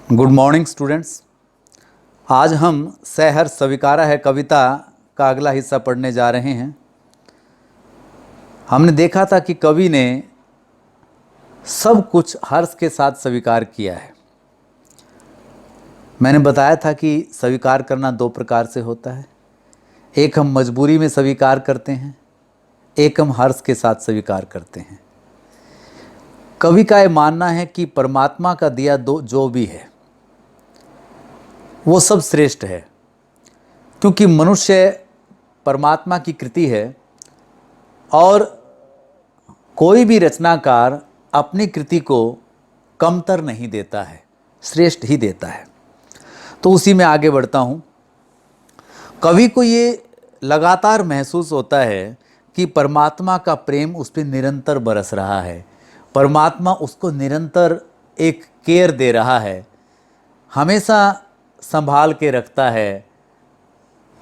Good morning students. आज हम सहर्ष स्वीकारा है कविता का अगला हिस्सा पढ़ने जा रहे हैं। हमने देखा था कि कवि ने सब कुछ हर्ष के साथ स्वीकार किया है। मैंने बताया था कि स्वीकार करना दो प्रकार से होता है। एक हम मजबूरी में स्वीकार करते हैं, एक हम हर्ष के साथ स्वीकार करते हैं। कवि का ये मानना है कि परमात्मा का दिया जो भी है वो सब श्रेष्ठ है, क्योंकि मनुष्य परमात्मा की कृति है और कोई भी रचनाकार अपनी कृति को कमतर नहीं देता है, श्रेष्ठ ही देता है। तो उसी में आगे बढ़ता हूँ। कवि को ये लगातार महसूस होता है कि परमात्मा का प्रेम उस पर निरंतर बरस रहा है, परमात्मा उसको निरंतर एक केयर दे रहा है, हमेशा संभाल के रखता है,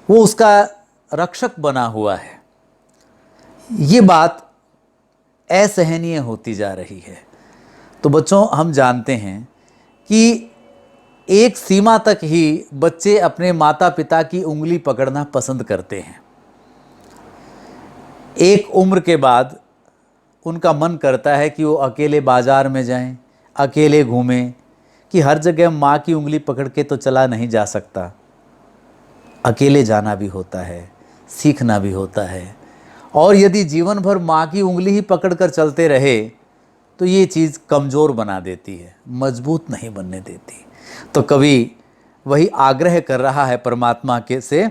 वो उसका रक्षक बना हुआ है। ये बात असहनीय होती जा रही है। तो बच्चों, हम जानते हैं कि एक सीमा तक ही बच्चे अपने माता पिता की उंगली पकड़ना पसंद करते हैं। एक उम्र के बाद उनका मन करता है कि वो अकेले बाजार में जाएं, अकेले घूमें, कि हर जगह माँ की उंगली पकड़ के तो चला नहीं जा सकता, अकेले जाना भी होता है, सीखना भी होता है। और यदि जीवन भर माँ की उंगली ही पकड़ कर चलते रहे तो ये चीज़ कमज़ोर बना देती है, मजबूत नहीं बनने देती। तो कवि वही आग्रह कर रहा है परमात्मा के से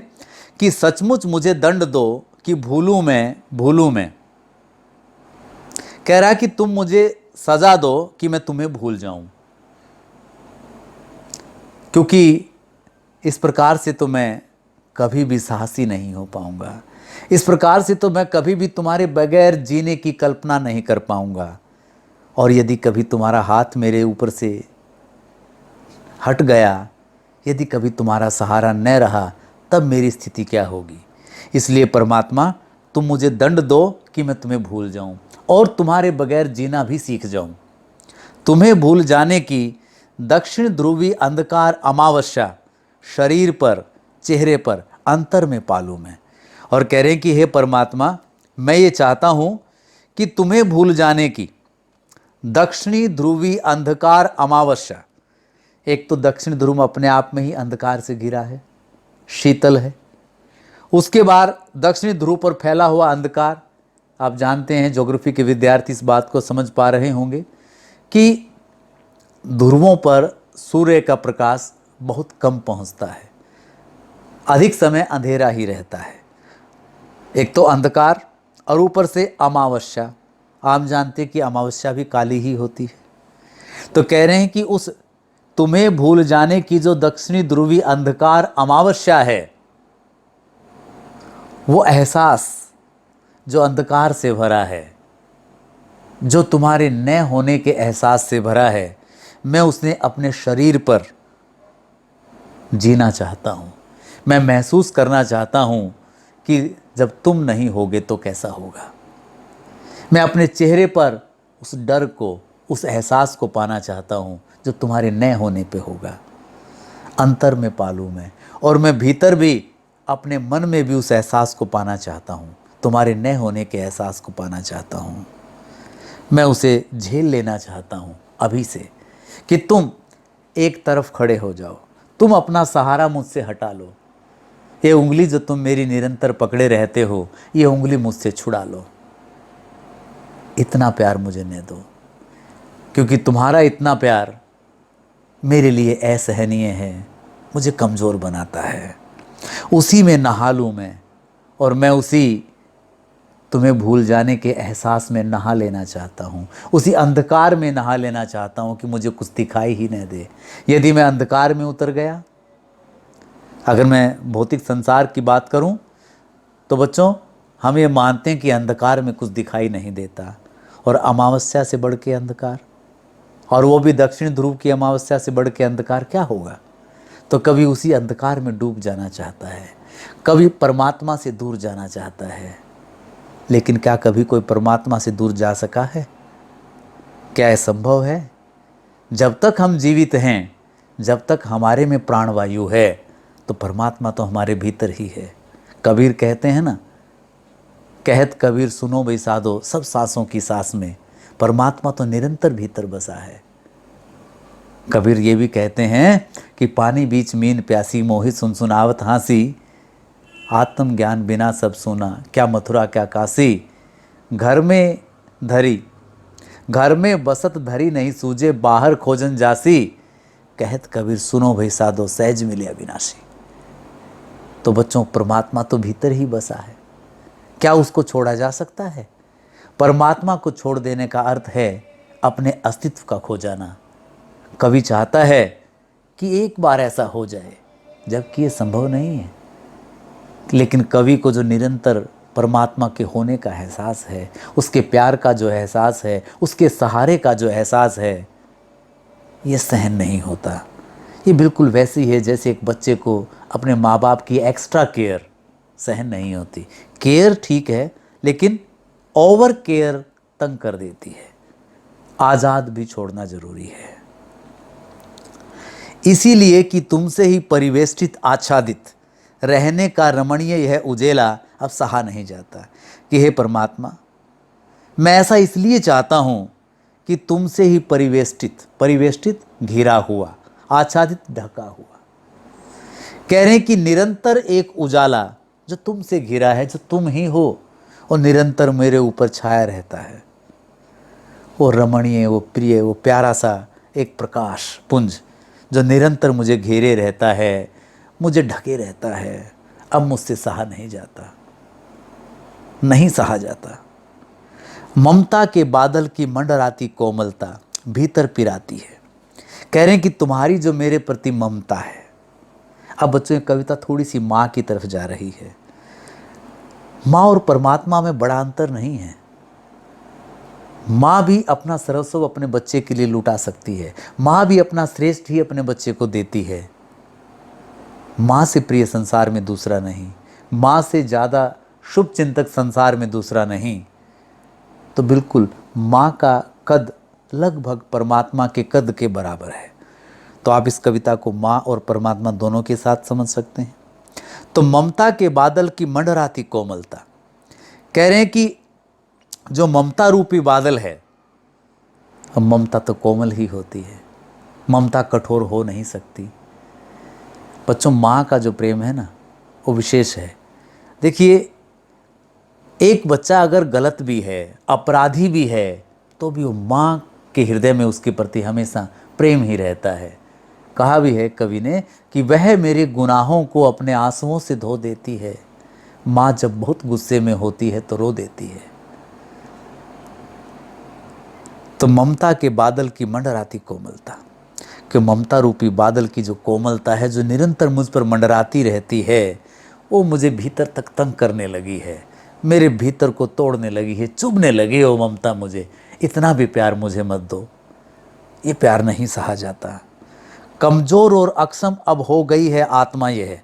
कि सचमुच मुझे दंड दो कि भूलूं मैं। कह रहा कि तुम मुझे सज़ा दो कि मैं तुम्हें भूल जाऊं, क्योंकि इस प्रकार से तो मैं कभी भी साहसी नहीं हो पाऊंगा, इस प्रकार से तो मैं कभी भी तुम्हारे बगैर जीने की कल्पना नहीं कर पाऊंगा। और यदि कभी तुम्हारा हाथ मेरे ऊपर से हट गया, यदि कभी तुम्हारा सहारा न रहा, तब मेरी स्थिति क्या होगी। इसलिए परमात्मा, तुम मुझे दंड दो कि मैं तुम्हें भूल जाऊं और तुम्हारे बगैर जीना भी सीख जाऊं। तुम्हें भूल जाने की दक्षिण ध्रुवी अंधकार अमावस्या शरीर पर, चेहरे पर, अंतर में पालूं मैं। और कह रहे हैं कि हे परमात्मा, मैं ये चाहता हूं कि तुम्हें भूल जाने की दक्षिणी ध्रुवी अंधकार अमावस्या, एक तो दक्षिण ध्रुव अपने आप में ही अंधकार से घिरा है, शीतल है। उसके बाद दक्षिणी ध्रुव पर फैला हुआ अंधकार, आप जानते हैं, ज्योग्राफी के विद्यार्थी इस बात को समझ पा रहे होंगे कि ध्रुवों पर सूर्य का प्रकाश बहुत कम पहुंचता है, अधिक समय अंधेरा ही रहता है। एक तो अंधकार और ऊपर से अमावस्या, आप जानते हैं कि अमावस्या भी काली ही होती है। तो कह रहे हैं कि उस तुम्हें भूल जाने की जो दक्षिणी ध्रुवी अंधकार अमावस्या है, वो एहसास जो अंधकार से भरा है, जो तुम्हारे न होने के एहसास से भरा है, मैं उसने अपने शरीर पर जीना चाहता हूँ। मैं महसूस करना चाहता हूँ कि जब तुम नहीं होगे तो कैसा होगा। मैं अपने चेहरे पर उस डर को, उस एहसास को पाना चाहता हूँ जो तुम्हारे न होने पे होगा। अंतर में पालूं मैं, और मैं भीतर भी अपने मन में भी उस एहसास को पाना चाहता हूँ, तुम्हारे न होने के एहसास को पाना चाहता हूँ। मैं उसे झेल लेना चाहता हूँ अभी से, कि तुम एक तरफ खड़े हो जाओ, तुम अपना सहारा मुझसे हटा लो, ये उंगली जो तुम मेरी निरंतर पकड़े रहते हो, ये उंगली मुझसे छुड़ा लो। इतना प्यार मुझे न दो, क्योंकि तुम्हारा इतना प्यार मेरे लिए असहनीय है, मुझे कमज़ोर बनाता है। उसी में नहा लूँ मैं, और मैं उसी तुम्हें भूल जाने के एहसास में नहा लेना चाहता हूँ, उसी अंधकार में नहा लेना चाहता हूँ कि मुझे कुछ दिखाई ही न दे। यदि मैं अंधकार में उतर गया, अगर मैं भौतिक संसार की बात करूं तो बच्चों, हम ये मानते हैं कि अंधकार में कुछ दिखाई नहीं देता, और अमावस्या से बढ़ के अंधकार, और वो भी दक्षिण ध्रुव की अमावस्या से बढ़ के अंधकार क्या होगा। तो कभी उसी अंधकार में डूब जाना चाहता है, कभी परमात्मा से दूर जाना चाहता है। लेकिन क्या कभी कोई परमात्मा से दूर जा सका है? क्या यह संभव है? जब तक हम जीवित हैं जब तक हमारे में प्राणवायु है तो परमात्मा तो हमारे भीतर ही है। कबीर कहते हैं ना, कहत कबीर सुनो भाई साधो, सब सांसों की सांस में परमात्मा तो निरंतर भीतर बसा है। कबीर ये भी कहते हैं कि पानी बीच मीन प्यासी, मोहित सुनसुनावत हांसी, आत्मज्ञान बिना सब सुना, क्या मथुरा क्या काशी। घर में धरी, घर में बसत धरी नहीं सूझे, बाहर खोजन जासी, कहत कबीर सुनो भाई साधो, सहज मिले अविनाशी। तो बच्चों, परमात्मा तो भीतर ही बसा है, क्या उसको छोड़ा जा सकता है? परमात्मा को छोड़ देने का अर्थ है अपने अस्तित्व का खो जाना। कवि चाहता है कि एक बार ऐसा हो जाए, जबकि ये संभव नहीं है। लेकिन कवि को जो निरंतर परमात्मा के होने का एहसास है, उसके प्यार का जो एहसास है, उसके सहारे का जो एहसास है, ये सहन नहीं होता। ये बिल्कुल वैसे ही है जैसे एक बच्चे को अपने माँ बाप की एक्स्ट्रा केयर सहन नहीं होती। केयर ठीक है, लेकिन ओवर केयर तंग कर देती है। आज़ाद भी छोड़ना जरूरी है। इसीलिए कि तुमसे ही परिवेष्टित आच्छादित रहने का रमणीय यह उजेला अब सहा नहीं जाता। कि हे परमात्मा, मैं ऐसा इसलिए चाहता हूँ कि तुमसे ही परिवेष्टित, परिवेष्टित घिरा हुआ, आच्छादित ढका हुआ। कह रहे हैं कि निरंतर एक उजाला जो तुमसे घिरा है, जो तुम ही हो, और निरंतर मेरे ऊपर छाया रहता है। वो रमणीय, वो प्रिय, वो प्यारा सा एक प्रकाश पुंज जो निरंतर मुझे घेरे रहता है, मुझे ढके रहता है, अब मुझसे सहा नहीं जाता, नहीं सहा जाता। ममता के बादल की मंडराती कोमलता भीतर पिराती है। कह रहे हैं कि तुम्हारी जो मेरे प्रति ममता है, अब बच्चों की कविता थोड़ी सी माँ की तरफ जा रही है। माँ और परमात्मा में बड़ा अंतर नहीं है। माँ भी अपना सर्वस्व अपने बच्चे के लिए लुटा सकती है, माँ भी अपना श्रेष्ठ ही अपने बच्चे को देती है। माँ से प्रिय संसार में दूसरा नहीं, माँ से ज़्यादा शुभ चिंतक संसार में दूसरा नहीं। तो बिल्कुल माँ का कद लगभग परमात्मा के कद के बराबर है। तो आप इस कविता को माँ और परमात्मा दोनों के साथ समझ सकते हैं। तो ममता के बादल की मंडराती कोमलता, कह रहे हैं कि जो ममता रूपी बादल है, अब ममता तो कोमल ही होती है, ममता कठोर हो नहीं सकती। बच्चों, माँ का जो प्रेम है ना, वो विशेष है। देखिए, एक बच्चा अगर गलत भी है, अपराधी भी है, तो भी वो माँ के हृदय में उसके प्रति हमेशा प्रेम ही रहता है। कहा भी है कवि ने कि वह मेरे गुनाहों को अपने आंसुओं से धो देती है, माँ जब बहुत गुस्से में होती है तो रो देती है। तो ममता के बादल की मंडराती कोमलता, कि ममता रूपी बादल की जो कोमलता है, जो निरंतर मुझ पर मंडराती रहती है, वो मुझे भीतर तक तंग करने लगी है, मेरे भीतर को तोड़ने लगी है, चुभने लगी है वो ममता मुझे। इतना भी प्यार मुझे मत दो, ये प्यार नहीं सहा जाता। कमज़ोर और अक्षम अब हो गई है आत्मा यह।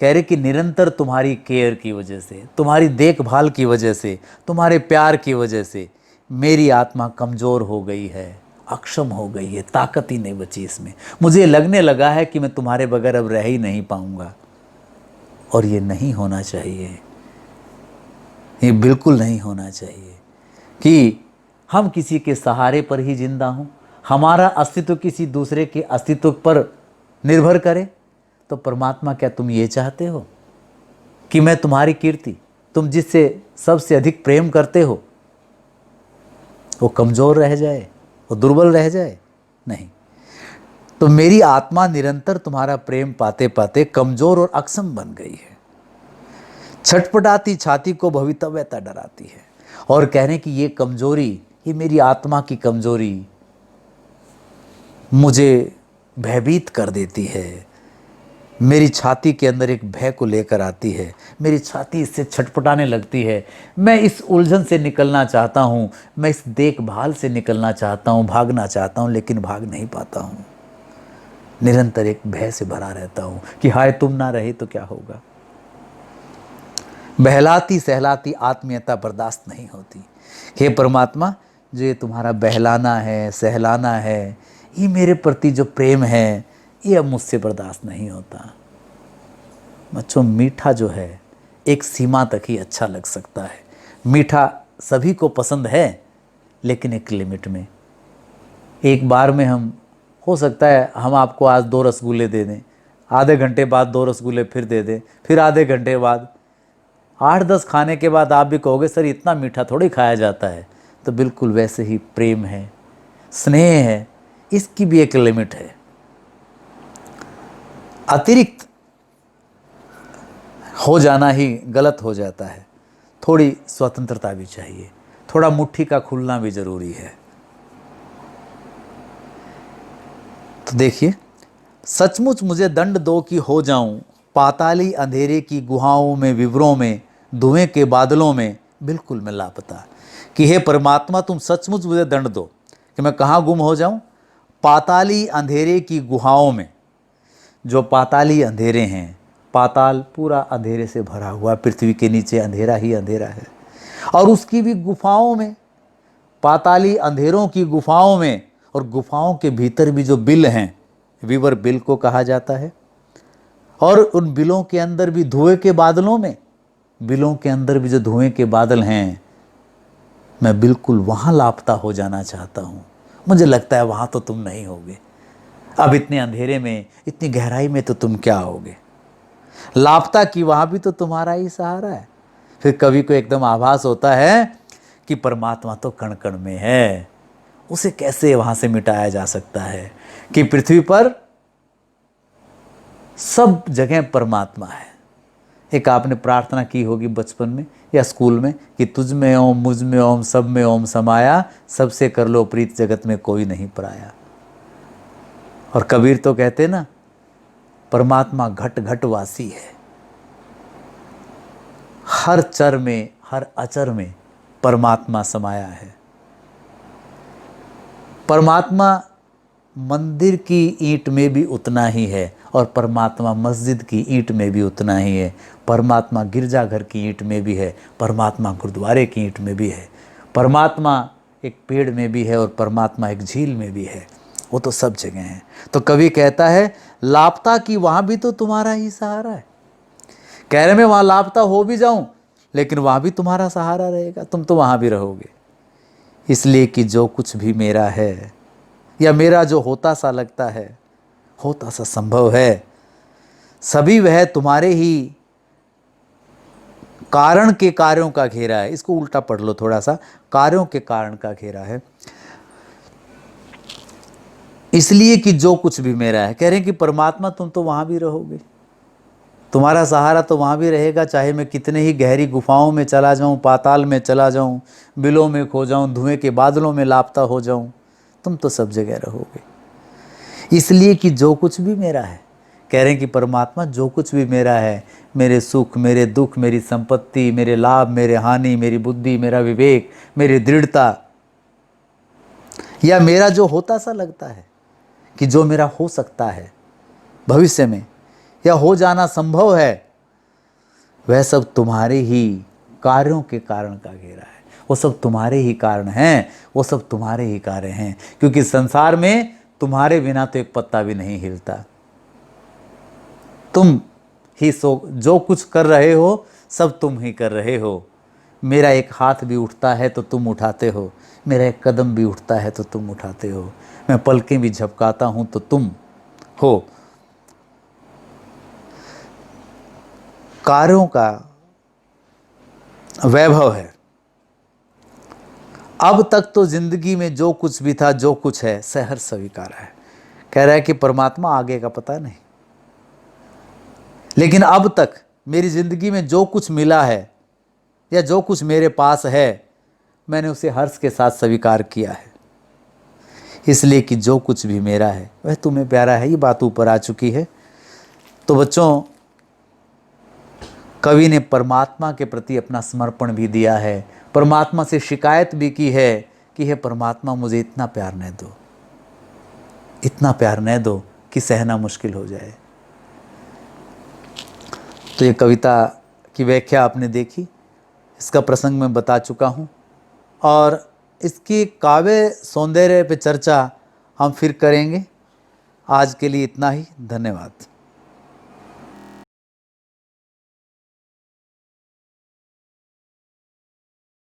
कह रहे कि निरंतर तुम्हारी केयर की वजह से, तुम्हारी देखभाल की वजह से, तुम्हारे प्यार की वजह से मेरी आत्मा कमज़ोर हो गई है, अक्षम हो गई है, ताकत ही नहीं बची इसमें। मुझे लगने लगा है कि मैं तुम्हारे बगैर अब रह ही नहीं पाऊंगा। और ये नहीं होना चाहिए, ये बिल्कुल नहीं होना चाहिए कि हम किसी के सहारे पर ही जिंदा हों, हमारा अस्तित्व किसी दूसरे के अस्तित्व पर निर्भर करे। तो परमात्मा, क्या तुम ये चाहते हो कि मैं तुम्हारी कीर्ति, तुम जिससे सबसे अधिक प्रेम करते हो, वो कमज़ोर रह जाए, वो दुर्बल रह जाए? नहीं। तो मेरी आत्मा निरंतर तुम्हारा प्रेम पाते पाते कमज़ोर और अक्षम बन गई है। छटपटाती छाती को भवितव्यता डराती है। और कह रहे हैं कि ये कमज़ोरी, ये मेरी आत्मा की कमज़ोरी मुझे भयभीत कर देती है, मेरी छाती के अंदर एक भय को लेकर आती है, मेरी छाती इससे छटपटाने लगती है। मैं इस उलझन से निकलना चाहता हूँ, मैं इस देखभाल से निकलना चाहता हूँ, भागना चाहता हूँ, लेकिन भाग नहीं पाता हूँ। निरंतर एक भय से भरा रहता हूँ कि हाय तुम ना रहे तो क्या होगा। बहलाती सहलाती आत्मीयता बर्दाश्त नहीं होती। हे परमात्मा, जो ये तुम्हारा बहलाना है, सहलाना है, ये मेरे प्रति जो प्रेम है, ये अब मुझसे बर्दाश्त नहीं होता। बच्चों, मीठा जो है एक सीमा तक ही अच्छा लग सकता है। मीठा सभी को पसंद है, लेकिन एक लिमिट में। एक बार में हम, हो सकता है हम आपको आज 2 रसगुल्ले दे दें, आधे घंटे बाद 2 रसगुल्ले फिर दे दें, फिर आधे घंटे बाद, 8-10 खाने के बाद आप भी कहोगे सर इतना मीठा थोड़ी खाया जाता है। तो बिल्कुल वैसे ही प्रेम है, स्नेह है, इसकी भी एक लिमिट है। अतिरिक्त हो जाना ही गलत हो जाता है। थोड़ी स्वतंत्रता भी चाहिए, थोड़ा मुट्ठी का खुलना भी जरूरी है। तो देखिए, सचमुच मुझे दंड दो कि हो जाऊं पाताली अंधेरे की गुहाओं में, विवरों में, धुएं के बादलों में, बिल्कुल मैं लापता। कि हे परमात्मा, तुम सचमुच मुझे दंड दो कि मैं कहाँ गुम हो जाऊं? पाताली अंधेरे की गुहाओं में। जो पाताली अंधेरे हैं, पाताल पूरा अंधेरे से भरा हुआ, पृथ्वी के नीचे अंधेरा ही अंधेरा है, और उसकी भी गुफाओं में, पाताली अंधेरों की गुफाओं में, और गुफाओं के भीतर भी जो बिल हैं, विवर बिल को कहा जाता है, और उन बिलों के अंदर भी धुएं के बादलों में, बिलों के अंदर भी जो धुएं के बादल हैं, मैं बिल्कुल वहाँ लापता हो जाना चाहता हूँ। मुझे लगता है वहाँ तो तुम नहीं होगे। अब इतने अंधेरे में, इतनी गहराई में तो तुम क्या होगे? लापता कि वहाँ भी तो तुम्हारा ही सहारा है। फिर कवि को एकदम आभास होता है कि परमात्मा तो कण कण में है, उसे कैसे वहाँ से मिटाया जा सकता है? कि पृथ्वी पर सब जगह परमात्मा है। एक आपने प्रार्थना की होगी बचपन में या स्कूल में कि तुझ में ओम, मुझ में ओम, सब में ओम समाया, सबसे कर लो प्रीत, जगत में कोई नहीं पराया। और कबीर तो कहते ना, परमात्मा घट घट वासी है। हर चर में, हर अचर में परमात्मा समाया है। परमात्मा मंदिर की ईंट में भी उतना ही है, और परमात्मा मस्जिद की ईंट में भी उतना ही है। परमात्मा गिरजाघर की ईंट में भी है, परमात्मा गुरुद्वारे की ईंट में भी है, परमात्मा एक पेड़ में भी है, और परमात्मा एक झील में भी है। वो तो सब जगह है। तो कवि कहता है, लापता कि वहाँ भी तो तुम्हारा ही सहारा है। कह रहे मैं वहाँ लापता हो भी जाऊँ, लेकिन वहाँ भी तुम्हारा सहारा रहेगा, तुम तो वहाँ भी रहोगे। इसलिए कि जो कुछ भी मेरा है, या मेरा जो होता सा लगता है, होता सा संभव है, सभी वह तुम्हारे ही कारण के कार्यों का घेरा है। इसको उल्टा पढ़ लो थोड़ा सा, कार्यों के कारण का घेरा है। इसलिए कि जो कुछ भी मेरा है, कह रहे हैं कि परमात्मा तुम तो वहाँ भी रहोगे, तुम्हारा सहारा तो वहाँ भी रहेगा। चाहे मैं कितने ही गहरी गुफाओं में चला जाऊँ, पाताल में चला जाऊँ, बिलों में खो जाऊँ, धुएं के बादलों में लापता हो जाऊँ, तुम तो सब जगह रहोगे। इसलिए कि जो कुछ भी मेरा है, कह रहे हैं कि परमात्मा जो कुछ भी मेरा है, मेरे सुख, मेरे दुख, मेरी संपत्ति, मेरे लाभ, मेरे हानि, मेरी बुद्धि, मेरा विवेक, मेरी दृढ़ता, या मेरा जो होता सा लगता है कि जो मेरा हो सकता है भविष्य में, या हो जाना संभव है, वह सब तुम्हारे ही कार्यों के कारण का घेरा है। वो सब तुम्हारे ही कारण हैं, वो सब तुम्हारे ही कार्य हैं। क्योंकि संसार में तुम्हारे बिना तो एक पत्ता भी नहीं हिलता। तुम ही जो कुछ कर रहे हो, सब तुम ही कर रहे हो। मेरा एक हाथ भी उठता है तो तुम उठाते हो, मेरा एक कदम भी उठता है तो तुम उठाते हो, मैं पलकें भी झपकाता हूँ तो तुम हो। कार्यों का वैभव है। अब तक तो जिंदगी में जो कुछ भी था, जो कुछ है, सहर स्वीकार है। कह रहा है कि परमात्मा आगे का पता नहीं, लेकिन अब तक मेरी जिंदगी में जो कुछ मिला है या जो कुछ मेरे पास है, मैंने उसे हर्ष के साथ स्वीकार किया है। इसलिए कि जो कुछ भी मेरा है वह तुम्हें प्यारा है। ये बात ऊपर आ चुकी है। तो बच्चों, कवि ने परमात्मा के प्रति अपना समर्पण भी दिया है, परमात्मा से शिकायत भी की है कि हे परमात्मा, मुझे इतना प्यार न दो, इतना प्यार न दो कि सहना मुश्किल हो जाए। तो ये कविता की व्याख्या आपने देखी, इसका प्रसंग मैं बता चुका हूँ, और इसकी काव्य सौंदर्य पे चर्चा हम फिर करेंगे। आज के लिए इतना ही, धन्यवाद।